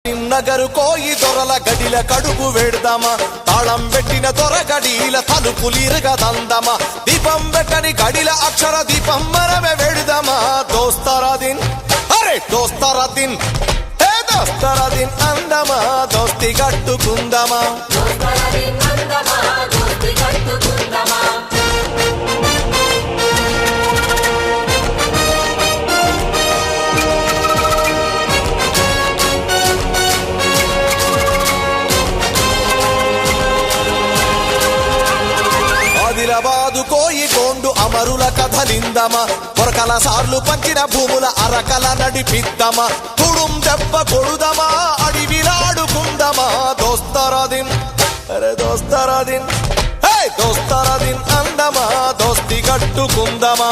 నగరు కోయి దొరల గడిల కడుపు వెడదామా తాళం పెట్టిన దొర గడిల తలుపులిరుగా దందమా దీపం పెట్టని గడిల అక్షర దీపం మనమే వెడదామా దోస్తరాదిన్ అరే దోస్తరాదిన్ ఏ దోస్తరాదిన్ అందమా దోస్తి కట్టుకుందమా ఆదిలాబాదు కోయి గోండు అమరుల కథలిందమా కొరకల సార్లు పంచిన భూముల అరకల నడిపిద్దమా తుడుం దెబ్బ కొడుదమా అడివిలాడుకుందమా దోస్తరాదిన్ అరే దోస్తరాదిన్ హే దోస్తరాదిన్ అందమా దోస్తి కట్టుకుందమా